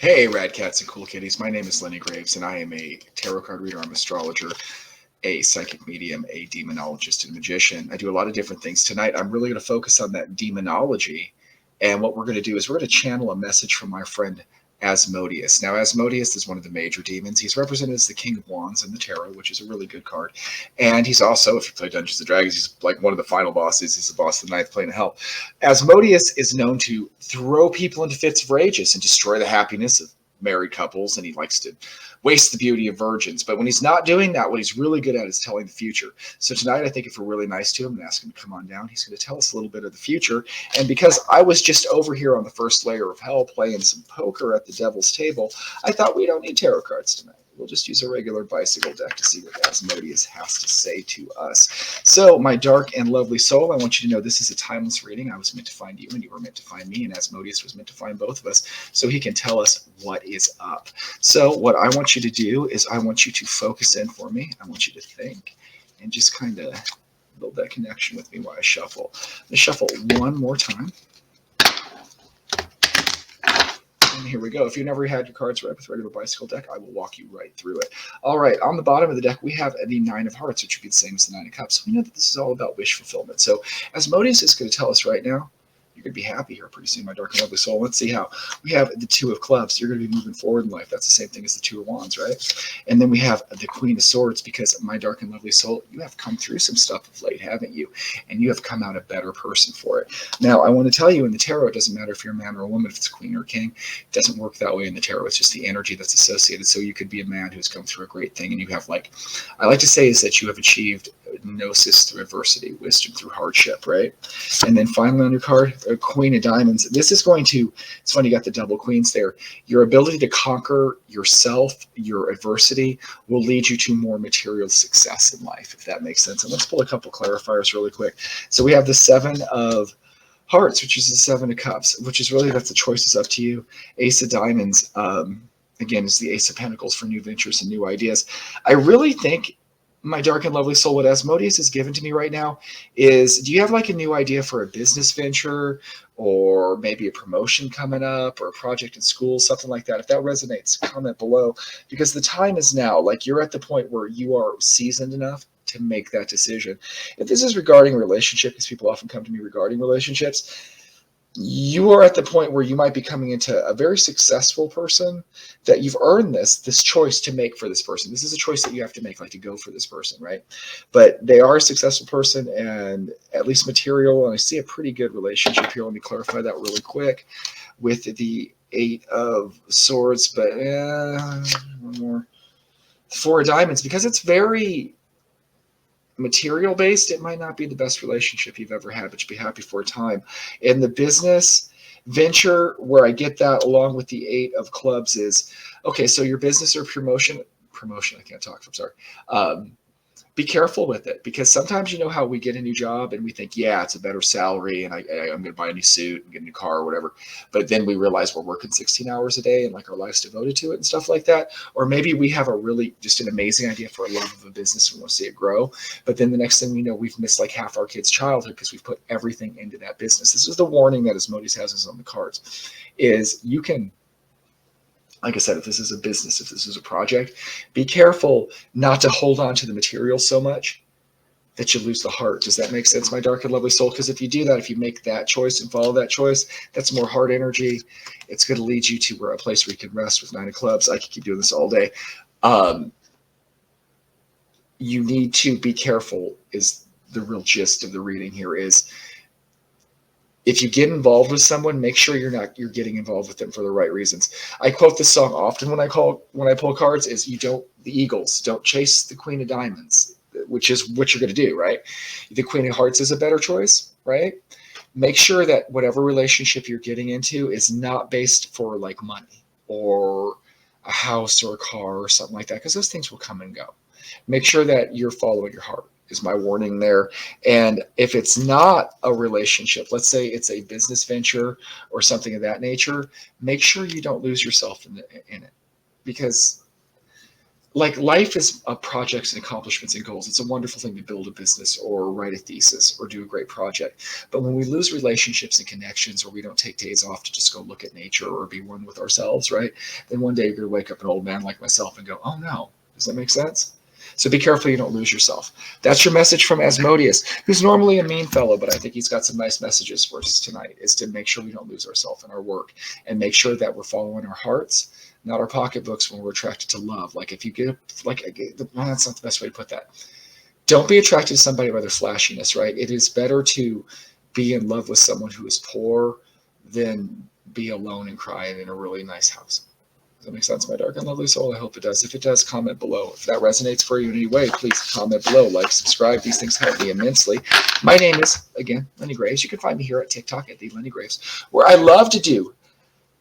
Hey, rad cats and cool kitties. My name is Lenny Graves, and I am a tarot card reader, I'm an astrologer, a psychic medium, a demonologist, and magician. I do a lot of different things. Tonight, I'm really going to focus on that demonology. And what we're going to do is we're going to channel a message from my friend Asmodeus. Now, Asmodeus is one of the major demons. He's represented as the King of Wands in the tarot, which is a really good card. And he's also, if you play Dungeons and Dragons, he's like one of the final bosses. He's the boss of the ninth plane of hell. Asmodeus is known to throw people into fits of rages and destroy the happiness of married couples, and he likes to waste the beauty of virgins. But when he's not doing that, what he's really good at is telling the future. So tonight, I think if we're really nice to him and ask him to come on down, he's going to tell us a little bit of the future. And because I was just over here on the first layer of hell playing some poker at the devil's table, I thought we don't need tarot cards tonight. We'll just use a regular bicycle deck to see what Asmodeus has to say to us. So, my dark and lovely soul, I want you to know this is a timeless reading. I was meant to find you, and you were meant to find me, and Asmodeus was meant to find both of us, so he can tell us what is up. So, what I want you to do is I want you to focus in for me. I want you to think and just kind of build that connection with me while I shuffle. I'm going to shuffle one more time. And here we go. If you never had your cards read with regular bicycle deck, I will walk you right through it. All right, on the bottom of the deck, we have the Nine of Hearts, which would be the same as the Nine of Cups. We know that this is all about wish fulfillment. So Asmodeus is going to tell us right now, you're going to be happy here pretty soon, my dark and lovely soul. Let's see how. We have the Two of Clubs. You're going to be moving forward in life. That's the same thing as the Two of Wands, right? And then we have the Queen of Swords, because my dark and lovely soul, you have come through some stuff of late, haven't you? And you have come out a better person for it. Now, I want to tell you, in the tarot, it doesn't matter if you're a man or a woman, if it's a queen or a king. It doesn't work that way in the tarot. It's just the energy that's associated. So you could be a man who's come through a great thing, and you have, like, I like to say is that you have achieved gnosis through adversity, wisdom through hardship, right? And then finally on your card, a Queen of Diamonds. This is going to, it's funny you got the double queens there. Your ability to conquer yourself, your adversity, will lead you to more material success in life, if that makes sense. And let's pull a couple clarifiers really quick. So we have the Seven of Hearts, which is the Seven of Cups, which is really, that's the choice is up to you. Ace of Diamonds, again, is the Ace of Pentacles for new ventures and new ideas. I really think, my dark and lovely soul, what Asmodeus has given to me right now is, do you have like a new idea for a business venture, or maybe a promotion coming up, or a project in school, something like that? If that resonates, comment below, because the time is now. Like, you're at the point where you are seasoned enough to make that decision. If this is regarding a relationship, because people often come to me regarding relationships, you are at the point where you might be coming into a very successful person, that you've earned this choice to make for this person. This is a choice that you have to make, like to go for this person, right? But they are a successful person, and at least material, and I see a pretty good relationship here. Let me clarify that really quick with the Eight of Swords, but one more. Four of Diamonds, because it's very material based, it might not be the best relationship you've ever had, but you'll be happy for a time. In the business venture, where I get that along with the Eight of Clubs is, okay, so your business or promotion, I can't talk, I'm sorry. Be careful with it, because sometimes, you know how we get a new job and we think, yeah, it's a better salary, and I'm going to buy a new suit and get a new car or whatever. But then we realize we're working 16 hours a day and like our life's devoted to it and stuff like that. Or maybe we have a really just an amazing idea for a love of a business and we want to see it grow. But then the next thing we know, we've missed like half our kids' childhood because we've put everything into that business. This is the warning that Asmodeus has on the cards, is you can, like I said, if this is a business, if this is a project, be careful not to hold on to the material so much that you lose the heart. Does that make sense, my dark and lovely soul? Because if you do that, if you make that choice and follow that choice, that's more heart energy. It's going to lead you to a place where you can rest with Nine of Clubs. I could keep doing this all day. You need to be careful, is the real gist of the reading here, is if you get involved with someone, make sure you're getting involved with them for the right reasons. I quote this song often when I pull cards, is the Eagles, don't chase the Queen of Diamonds, which is what you're going to do, right? The Queen of Hearts is a better choice, right? Make sure that whatever relationship you're getting into is not based for like money or a house or a car or something like that, because those things will come and go. Make sure that you're following your heart, is my warning there. And if it's not a relationship, let's say it's a business venture or something of that nature, make sure you don't lose yourself in it. Because like life is projects and accomplishments and goals. It's a wonderful thing to build a business or write a thesis or do a great project. But when we lose relationships and connections, or we don't take days off to just go look at nature or be one with ourselves, right? Then one day you're going to wake up an old man like myself and go, oh no. Does that make sense? So be careful you don't lose yourself. That's your message from Asmodeus, who's normally a mean fellow, but I think he's got some nice messages for us tonight, is to make sure we don't lose ourselves in our work and make sure that we're following our hearts, not our pocketbooks when we're attracted to love. Like if you get, like, well, that's not the best way to put that. Don't be attracted to somebody by their flashiness, right? It is better to be in love with someone who is poor than be alone and crying in a really nice house. Does that make sense, my dark and lovely soul? I hope it does. If it does, comment below. If that resonates for you in any way, please comment below. Like, subscribe. These things help me immensely. My name is, again, Lenny Graves. You can find me here at TikTok at the Lenny Graves, where I love to do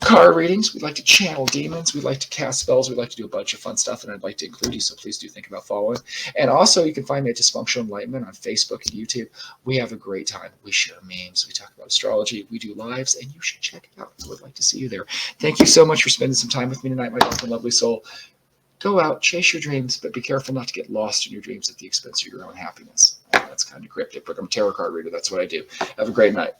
card readings. We like to channel demons. We like to cast spells. We like to do a bunch of fun stuff, and I'd like to include you, so please do think about following. And also, you can find me at Dysfunctional Enlightenment on Facebook and YouTube. We have a great time. We share memes. We talk about astrology. We do lives, and you should check it out. I would like to see you there. Thank you so much for spending some time with me tonight, my dark and lovely soul. Go out, chase your dreams, but be careful not to get lost in your dreams at the expense of your own happiness. That's kind of cryptic, but I'm a tarot card reader. That's what I do. Have a great night.